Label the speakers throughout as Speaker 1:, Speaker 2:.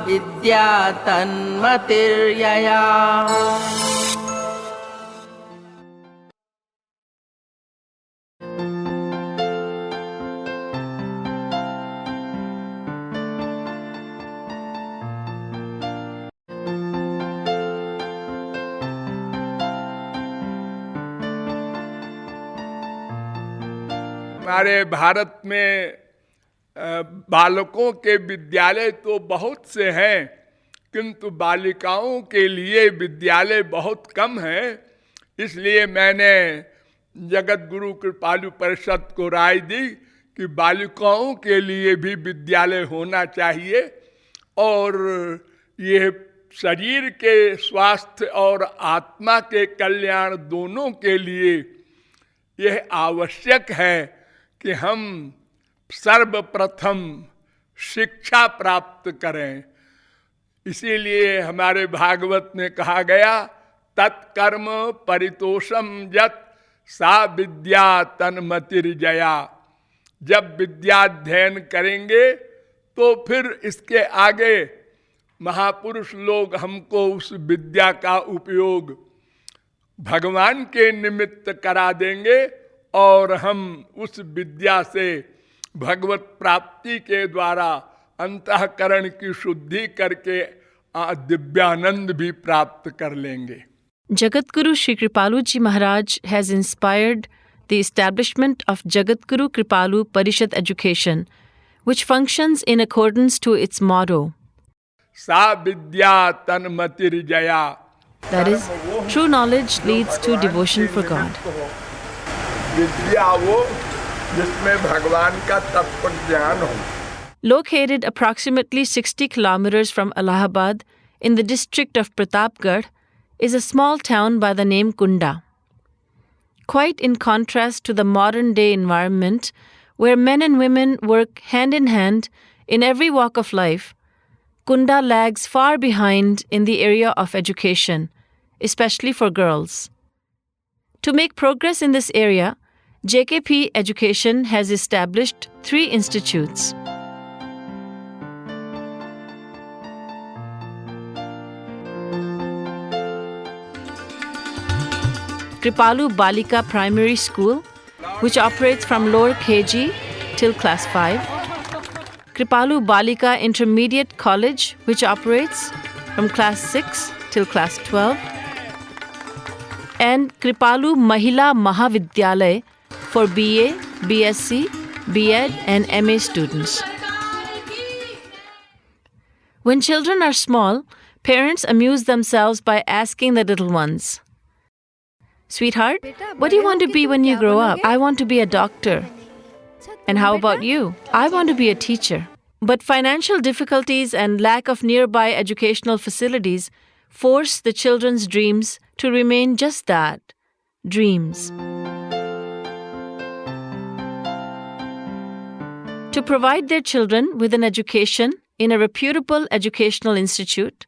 Speaker 1: विद्या तन्मतिर्यया।
Speaker 2: हमारे भारत में बालकों के विद्यालय तो बहुत से हैं, किंतु बालिकाओं के लिए विद्यालय बहुत कम है। इसलिए मैंने जगत गुरु कृपालु परिषद को राय दी कि बालिकाओं के लिए भी विद्यालय होना चाहिए और ये शरीर के स्वास्थ्य और आत्मा के कल्याण दोनों के लिए यह आवश्यक है कि हम सर्वप्रथम शिक्षा प्राप्त करें। इसीलिए हमारे भागवत में कहा गया, तत्कर्म परितोषम यत् सा विद्या तन्मतिर्जया। जब विद्याध्ययन करेंगे तो फिर इसके आगे महापुरुष लोग हमको उस विद्या का उपयोग भगवान के निमित्त करा देंगे और हम उस विद्या से भगवत प्राप्ति के द्वारा अंतःकरण की शुद्धि करके दिव्यानंद भी प्राप्त कर लेंगे।
Speaker 3: Jagadguru Sri Kripalu Ji Maharaj has inspired the establishment of Jagadguru Kripalu Parishad Education, which functions in accordance to its motto.
Speaker 2: Sa vidya tanmatirjaya.
Speaker 3: That is, true knowledge leads to devotion for God.
Speaker 2: विद्या वो जिसमें भगवान का तत्व ज्ञान हो।
Speaker 3: Located approximately 60 kilometers from Allahabad in the district of Pratapgarh is a small town by the name Kunda. Quite in contrast to the modern-day environment where men and women work hand in hand in every walk of life, Kunda lags far behind in the area of education, especially for girls. To make progress in this area, JKP Education has established 3 institutes. Kripalu Balika Primary School, which operates from lower KG till class 5. Kripalu Balika Intermediate College, which operates from class 6 till class 12. And Kripalu Mahila Mahavidyalaya for BA, BSc, B.Ed and MA students. When children are small, parents amuse themselves by asking the little ones, "Sweetheart, what do you want to be when you grow up?" "I want to be a doctor." "And how about you?" "I want to be a teacher." But financial difficulties and lack of nearby educational facilities force the children's dreams to remain just that, dreams. To provide their children with an education in a reputable educational institute,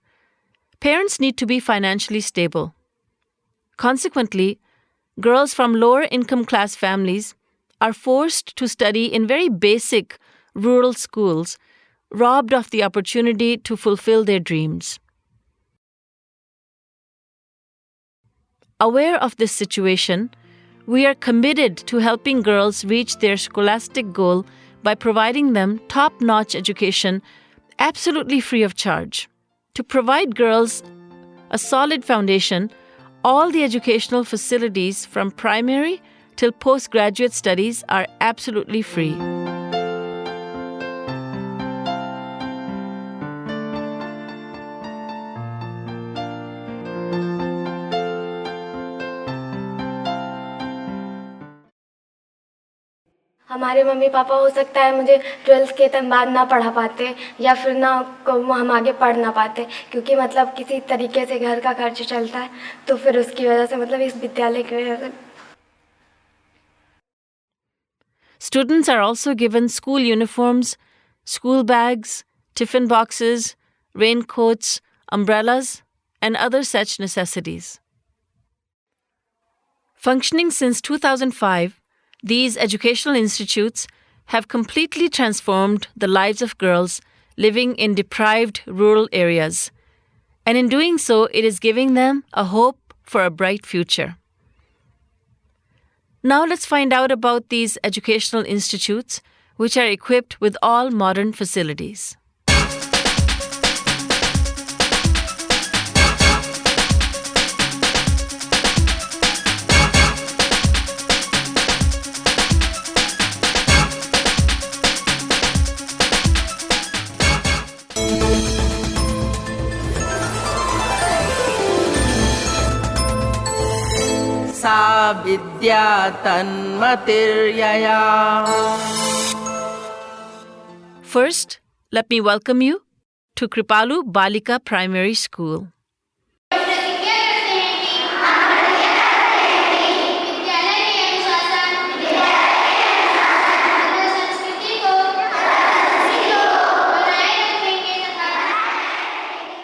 Speaker 3: parents need to be financially stable. Consequently, girls from lower income class families are forced to study in very basic rural schools, robbed of the opportunity to fulfill their dreams. Aware of this situation, we are committed to helping girls reach their scholastic goal by providing them top-notch education absolutely free of charge. To provide girls a solid foundation, all the educational facilities from primary till postgraduate studies are absolutely free.
Speaker 4: हमारे mummy papa हो सकता है मुझे 12th के बाद ना पढ़ा पाते या फिर ना हम आगे पढ़ ना पाते, क्योंकि मतलब किसी तरीके से घर का खर्च चलता है, तो फिर उसकी वजह से मतलब इस विद्यालय की वजह से।
Speaker 3: Students are also given school uniforms, school bags, tiffin boxes, raincoats, umbrellas, and other such necessities. Functioning since 2005, these educational institutes have completely transformed the lives of girls living in deprived rural areas. And in doing so, it is giving them a hope for a bright future. Now let's find out about these educational institutes, which are equipped with all modern facilities.
Speaker 1: सा विद्या तन्मतिर्यया.
Speaker 3: First, let me welcome you to Kripalu Balika Primary School.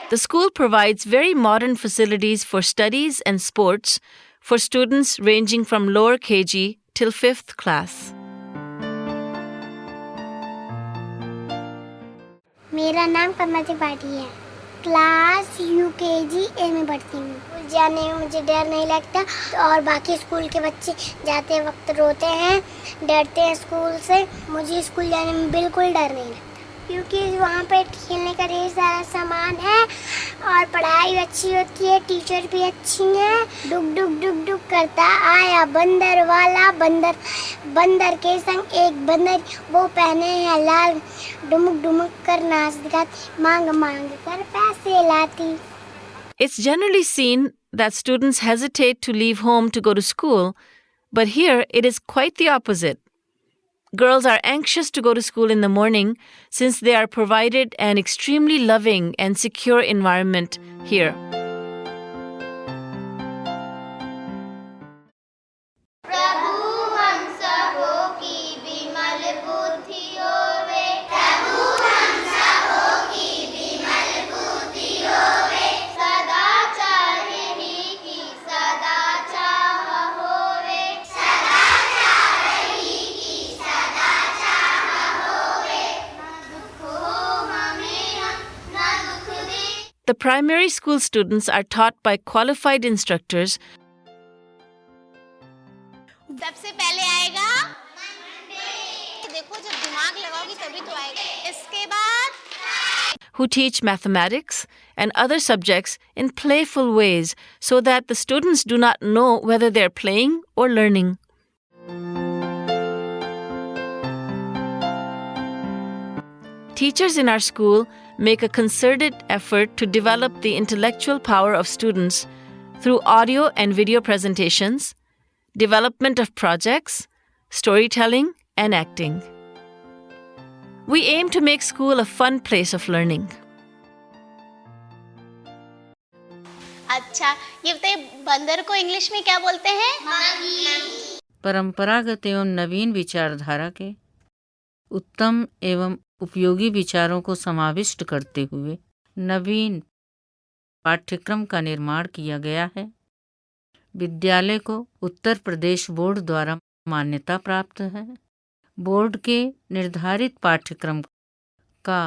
Speaker 3: The school provides very modern facilities for studies and sports for students ranging from lower KG till 5th class.
Speaker 5: मेरा नाम कमल त्रिपाठी है। Class UKG ए में पढ़ती हूँ। School जाने में मुझे डर नहीं लगता और बाकी स्कूल के बच्चे जाते वक्त रोते हैं, डरते हैं स्कूल से। मुझे स्कूल जाने में बिल्कुल डर नहीं लगता क्योंकि वहाँ पे खेलने का ढेर सारा सामान है और पढ़ाई अच्छी होती है, टीचर भी अच्छी हैं। डुक डुक डुक डुक करता आया बंदर वाला बंदर, बंदर के संग एक बंदर, वो पहने हैं लाल, डुमुक डुमुक कर नाच दिखाती, मांग मांग कर पैसे लाती.
Speaker 3: It's generally seen that students hesitate to leave home to go to school, but here it is quite the opposite. Girls are anxious to go to school in the morning since they are provided an extremely loving and secure environment here. The primary school students are taught by qualified instructors
Speaker 6: सबसे पहले आएगा देखो जब दिमाग लगाओगी तभी तो आएगा. इसके बाद
Speaker 3: who teach mathematics and other subjects in playful ways so that the students do not know whether they're playing or learning. Teachers in our school make a concerted effort to develop the intellectual power of students through audio and video presentations, development of projects, storytelling, and acting. We aim to make school a fun place of learning.
Speaker 6: अच्छा ये बताइए बंदर को English में क्या बोलते हैं?
Speaker 1: परंपरागत एवं नवीन विचारधारा के उत्तम एवं उपयोगी विचारों को समाविष्ट करते हुए नवीन पाठ्यक्रम का निर्माण किया गया है। विद्यालय को उत्तर प्रदेश बोर्ड द्वारा मान्यता प्राप्त है। बोर्ड के निर्धारित पाठ्यक्रम का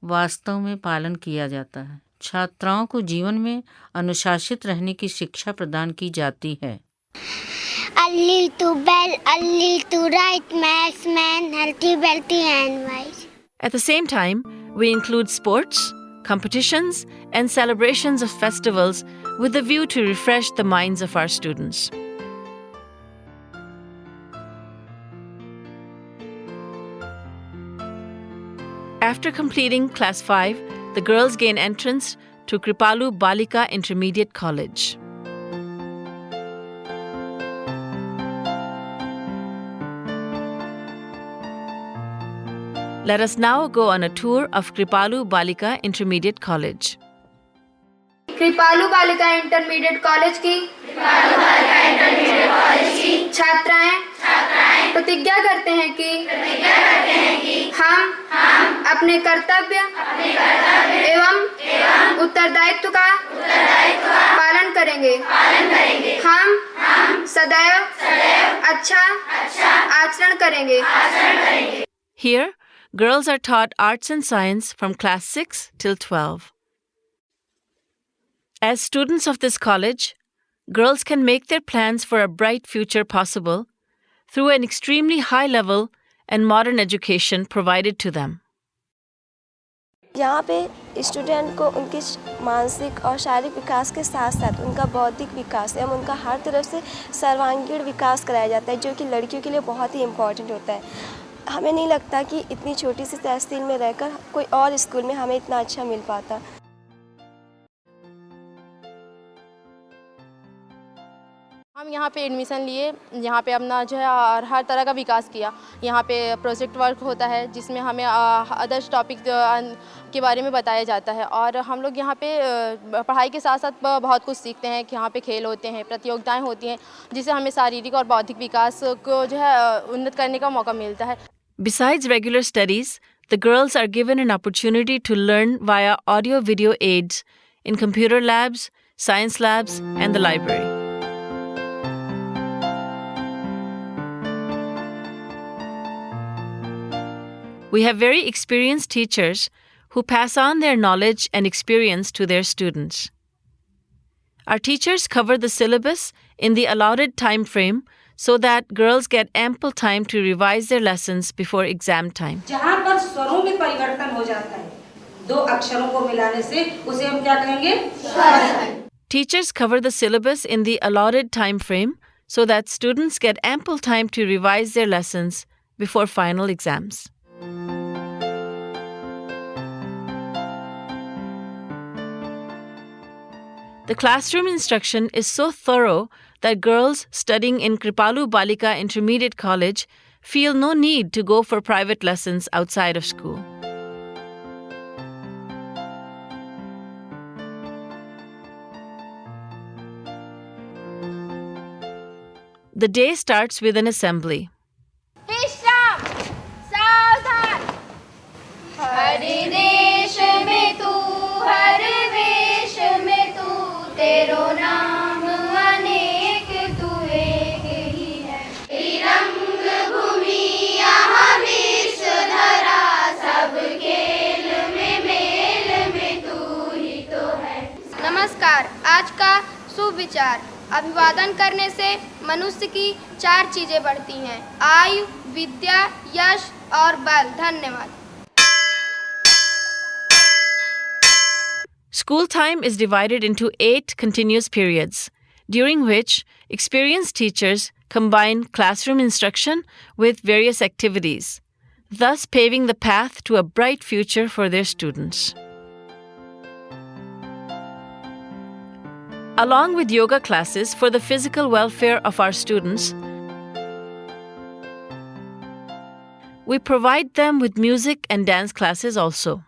Speaker 1: वास्तव में पालन किया जाता है। छात्राओं को जीवन में अनुशासित रहने की शिक्षा प्रदान की जाती है।
Speaker 5: A little bell, a little right, makes man healthy, wealthy and wise.
Speaker 3: At the same time, we include sports, competitions, and celebrations of festivals with the view to refresh the minds of our students. After completing Class 5, the girls gain entrance to Kripalu Balika Intermediate College. Let us now go on a tour of Kripalu Balika Intermediate College.
Speaker 7: कृपालु बालिका intermediate college की छात्राएं प्रतिज्ञा करते हैं कि हम अपने कर्तव्य एवं उत्तरदायित्व का पालन करेंगे। हम सदैव अच्छा आचरण करेंगे।
Speaker 3: Here, girls are taught arts and science from class 6 till 12. As students of this college, girls can make their plans for a bright future possible through an extremely high-level and modern education provided to them.
Speaker 8: यहाँ पे student को उनके मानसिक और शारीरिक विकास के साथ साथ उनका बौद्धिक विकास एवं उनका हर तरफ से सर्वांगीण विकास कराया जाता है, जो कि लड़कियों के लिए बहुत ही इम्पोर्टेंट होता है। हमें नहीं लगता कि इतनी छोटी सी तहसील में रहकर कोई और स्कूल में हमें इतना अच्छा मिल पाता।
Speaker 9: हम यहाँ पे एडमिशन लिए, यहाँ पे अपना जो है हर तरह का विकास किया। यहाँ पे प्रोजेक्ट वर्क होता है जिसमें हमें अदर्स टॉपिक के बारे में बताया जाता है, और हम लोग यहाँ पे पढ़ाई के साथ साथ बहुत कुछ सीखते हैं कि यहाँ पे खेल होते हैं, प्रतियोगिताएं होती हैं, जिससे हमें शारीरिक और बौद्धिक विकास को जो है उन्नत करने का मौका मिलता है।
Speaker 3: Besides regular studies, the girls are given an opportunity to learn via audio-video aids in computer labs, science labs, and the library. We have very experienced teachers who pass on their knowledge and experience to their students. Our teachers cover the syllabus in the allotted time frame so that girls get ample time to revise their lessons before exam time.
Speaker 10: जहाँ पर स्वरों में परिवर्तन हो जाता है, दो अक्षरों को मिलाने से उसे हम क्या कहेंगे? स्वर।
Speaker 3: Teachers cover the syllabus in the allotted time frame so that students get ample time to revise their lessons before final exams. The classroom instruction is so thorough that girls studying in Kripalu Balika Intermediate College feel no need to go for private lessons outside of school. The day starts with an assembly.
Speaker 7: नमस्कार। आज का शुभ विचार। अभिवादन करने से मनुष्य की 4 चीजें बढ़ती हैं: आयु, विद्या, यश और बल। धन्यवाद।
Speaker 3: School time is divided into 8 continuous periods, during which experienced teachers combine classroom instruction with various activities, thus paving the path to a bright future for their students. Along with yoga classes for the physical welfare of our students, we provide them with music and dance classes also.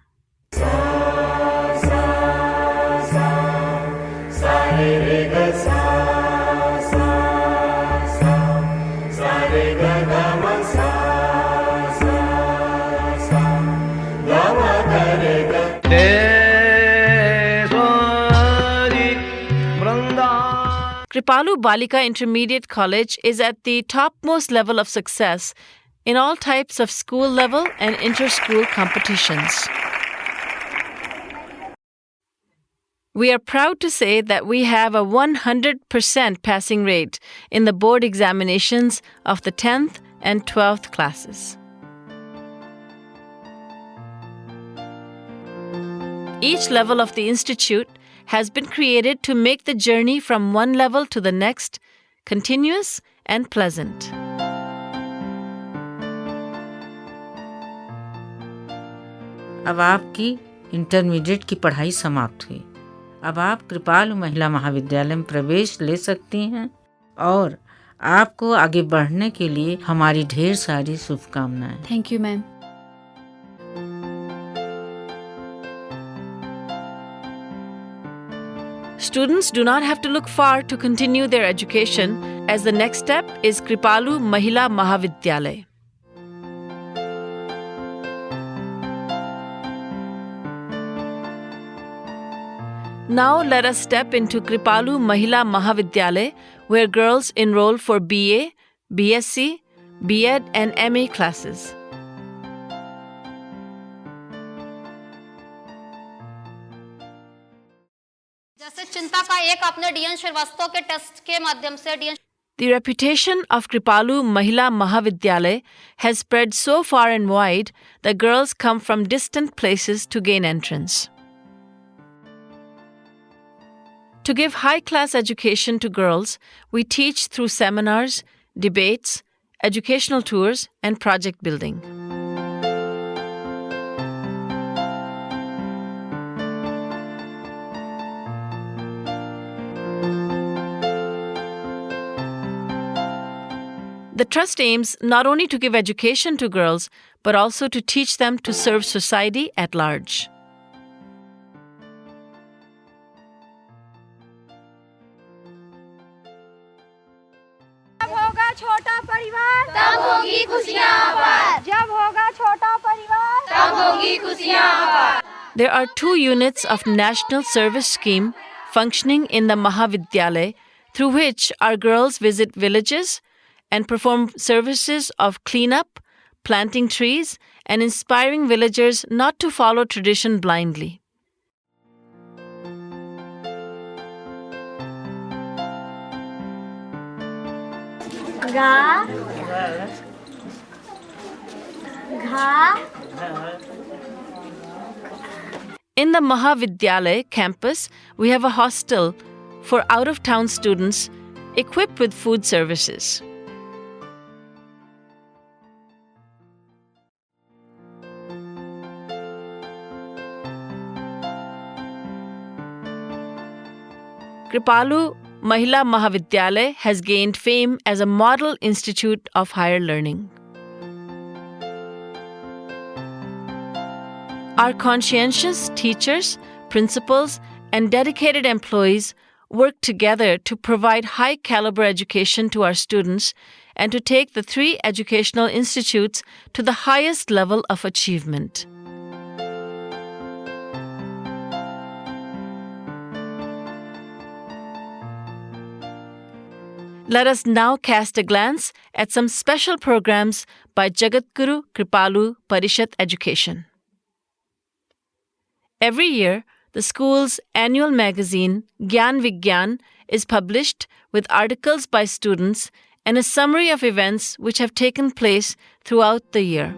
Speaker 3: Kripalu Balika Intermediate College is at the topmost level of success in all types of school level and inter-school competitions. We are proud to say that we have a 100% passing rate in the board examinations of the 10th and 12th classes. Each level of the institute has been created to make the journey from one level to the next continuous and pleasant.
Speaker 1: अब आपकी intermediate की पढ़ाई समाप्त हुई। अब आप कृपालु महिला महाविद्यालय में प्रवेश ले सकती हैं और आपको आगे बढ़ने के लिए हमारी ढेर सारी शुभकामनाएं।
Speaker 11: Thank you ma'am.
Speaker 3: Students do not have to look far to continue their education, as the next step is Kripalu Mahila Mahavidyalaya. Now let us step into Kripalu Mahila Mahavidyalaya, where girls enroll for BA, BSc, B.Ed and MA classes.
Speaker 6: एक अपने DN Srivastava के test के माध्यम से
Speaker 3: The reputation of Kripalu Mahila Mahavidyalaya has spread so far and wide that girls come from distant places to gain entrance. To give high-class education to girls, we teach through seminars, debates, educational tours, and project building. The trust aims not only to give education to girls, but also to teach them to serve society at large.
Speaker 11: जब होगा छोटा परिवार
Speaker 6: तब होगी खुशियां अपार।
Speaker 11: जब होगा छोटा परिवार
Speaker 6: तब होगी खुशियां अपार।
Speaker 3: There are 2 units of National Service Scheme functioning in the Mahavidyalaya, through which our girls visit villages and perform services of cleanup, planting trees, and inspiring villagers not to follow tradition blindly.
Speaker 5: गा घा
Speaker 3: In the Mahavidyalaya campus, we have a hostel for out-of-town students equipped with food services. Kripalu Mahila Mahavidyalaya has gained fame as a model institute of higher learning. Our conscientious teachers, principals, and dedicated employees work together to provide high-caliber education to our students and to take the 3 educational institutes to the highest level of achievement. Let us now cast a glance at some special programs by Jagatguru Kripalu Parishad Education. Every year, the school's annual magazine, Gyan Vigyan, is published with articles by students and a summary of events which have taken place throughout the year.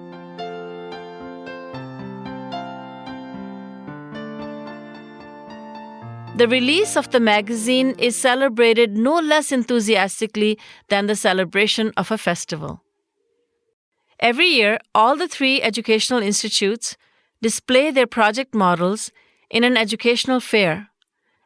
Speaker 3: The release of the magazine is celebrated no less enthusiastically than the celebration of a festival. Every year, all the 3 educational institutes display their project models in an educational fair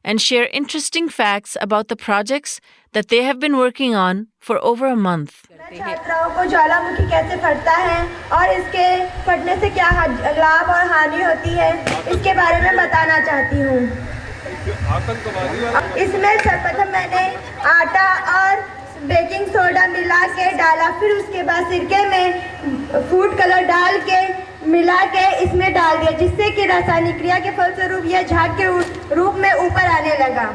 Speaker 3: and share interesting facts about the projects that they have been working on for over a month.
Speaker 11: छात्राओं को ज्वालामुखी कैसे फटता है और इसके फटने से क्या लाभ और हानि होती है, इसके बारे में बताना चाहती हूँ। इसमें सर्वप्रथम मैंने आटा और बेकिंग सोडा मिला के डाला, फिर उसके बाद सिरके में फूड कलर डाल के मिला के इसमें डाल दिया, जिससे कि रासायनिक क्रिया के फलस्वरूप यह झाग के रूप में ऊपर आने लगा।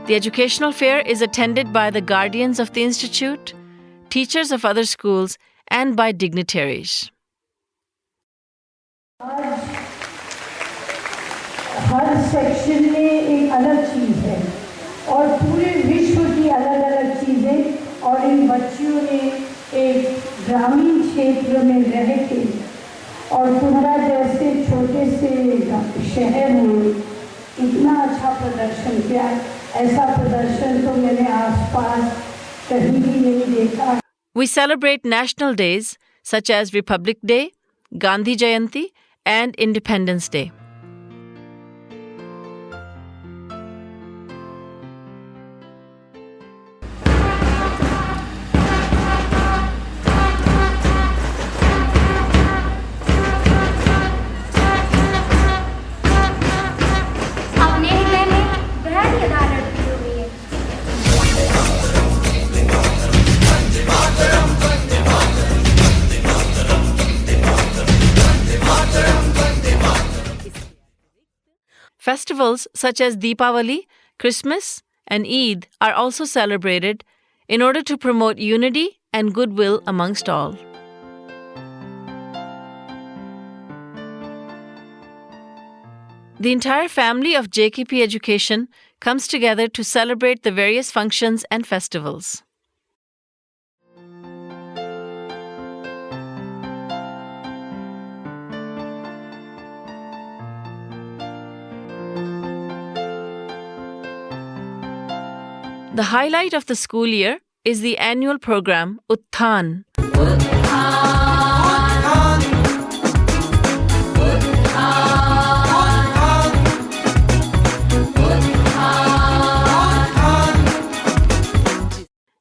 Speaker 3: The educational fair is attended by the guardians of the institute, teachers of other schools, and by dignitaries.
Speaker 12: Her section में एक अलग चीज़ है और पूरे विश्व की अलग अलग चीज़ें, और इन बच्चियों ने एक ग्रामीण क्षेत्र में रह के और कुंडा जैसे छोटे से शहर में इतना अच्छा प्रदर्शन किया। ऐसा प्रदर्शन तो मैंने आसपास कहीं भी नहीं देखा।
Speaker 3: We celebrate national days such as Republic Day, Gandhi Jayanti, and Independence Day. Festivals such as Deepavali, Christmas, and Eid are also celebrated in order to promote unity and goodwill amongst all. The entire family of JKP Education comes together to celebrate the various functions and festivals. The highlight of the school year is the annual program Utthan.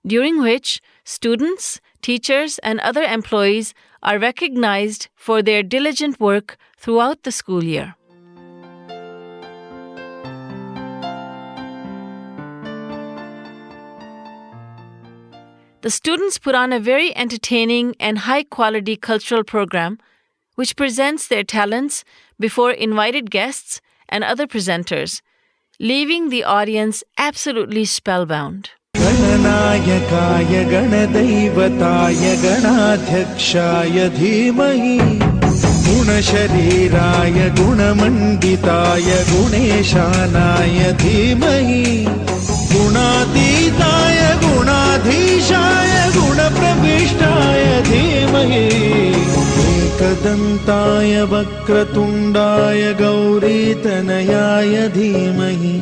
Speaker 3: During which students, teachers, and other employees are recognized for their diligent work throughout the school year. The students put on a very entertaining and high-quality cultural program which presents their talents before invited guests and other presenters, leaving the audience absolutely spellbound.
Speaker 13: गणनायकाय गणदैवताय गणाध्यक्षाय धीमहि गुणशरीराय गुणमण्डिताय गुणेशानाय धीमहि गुणातीताय गुणाधीशाय गुणप्रविष्टाय धीमहि एकदन्ताय वक्रतुण्डाय गौरीतनयाय धीमहि.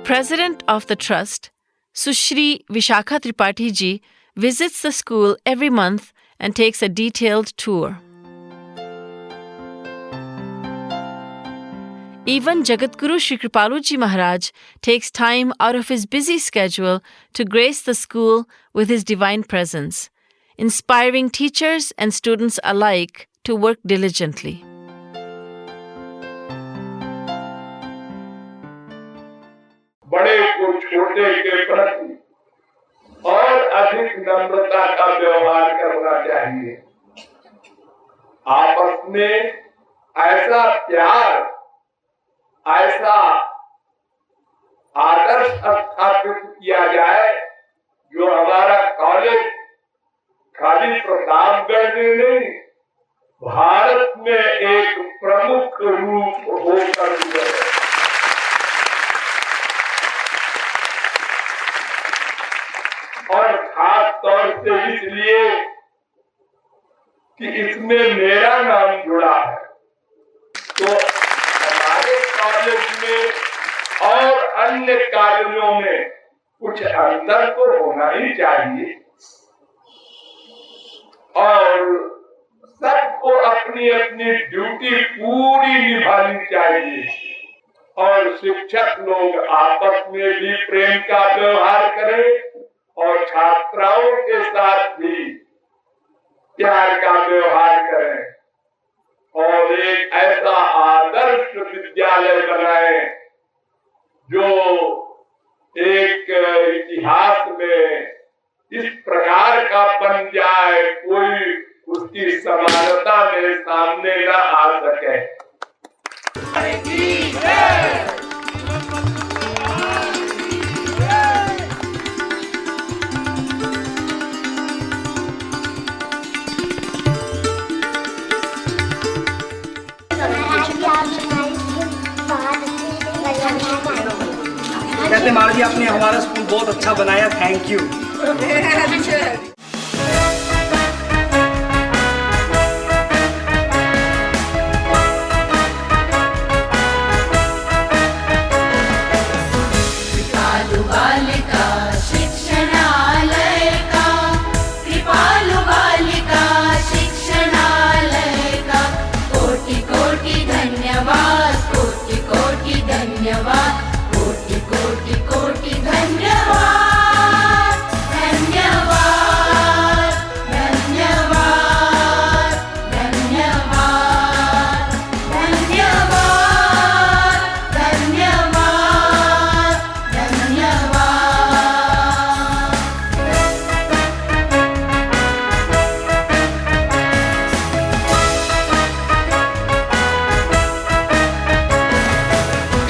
Speaker 3: President of the Trust, Sushri Vishakha Tripathi ji, visits the school every month and takes a detailed tour. Even Jagatguru Shri Kripalu ji Maharaj takes time out of his busy schedule to grace the school with his divine presence, inspiring teachers and students alike to work diligently.
Speaker 2: बड़े को छोटे के प्रति और अधिक नम्रता का व्यवहार करना चाहिए. आपस में ऐसा प्यार, ऐसा आदर्श स्थापित किया जाए जो हमारा कॉलेज खाली प्रतापगढ़ में नहीं, भारत में एक प्रमुख रूप होकर गुजरे. और खास तौर से इसलिए कि इसमें मेरा नाम जुड़ा है, तो हमारे कॉलेज में और अन्य कॉलेजों में कुछ अंतर तो होना ही चाहिए और सबको अपनी अपनी ड्यूटी पूरी निभानी चाहिए और शिक्षक लोग आपस में भी प्रेम का व्यवहार करें और छात्राओं के साथ भी प्यार का व्यवहार करें. और एक ऐसा आदर्श विद्यालय बनाए जो एक इतिहास में इस प्रकार का बन जाए, कोई उसकी समानता में सामने न आ सके।
Speaker 14: कहते माला जी आपने हमारा स्कूल बहुत अच्छा बनाया, थैंक यू।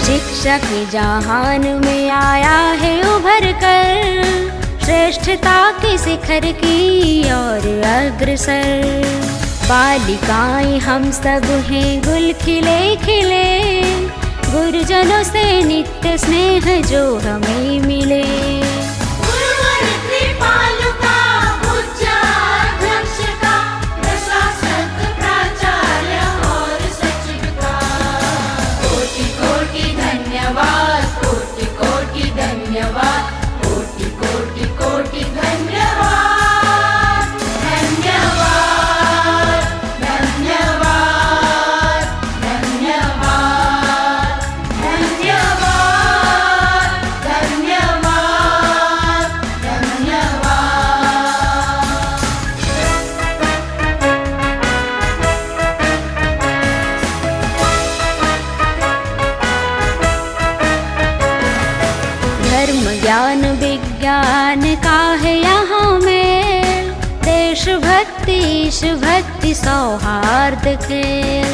Speaker 15: शिक्षा के जहान में आया है उभर कर, श्रेष्ठता के शिखर की ओर अग्रसर। बालिकाएं हम सब हैं गुल खिले खिले, गुरुजनों से नित्य स्नेह जो हमें मिले। ज्ञान विज्ञान का है यहाँ मेल, देशभक्ति ईश भक्ति सौहार्द खेल।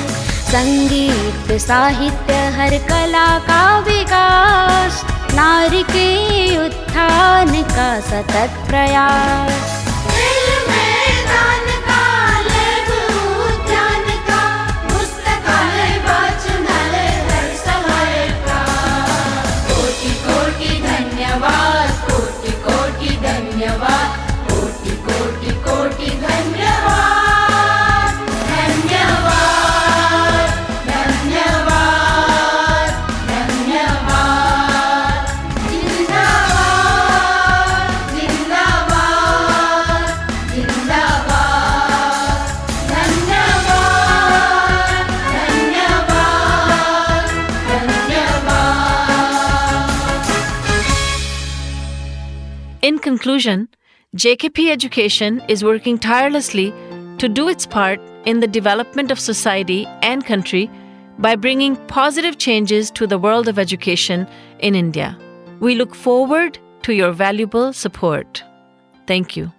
Speaker 15: संगीत साहित्य हर कला का विकास, नारी के उत्थान का सतत प्रयास।
Speaker 3: In conclusion, JKP Education is working tirelessly to do its part in the development of society and country by bringing positive changes to the world of education in India. We look forward to your valuable support. Thank you.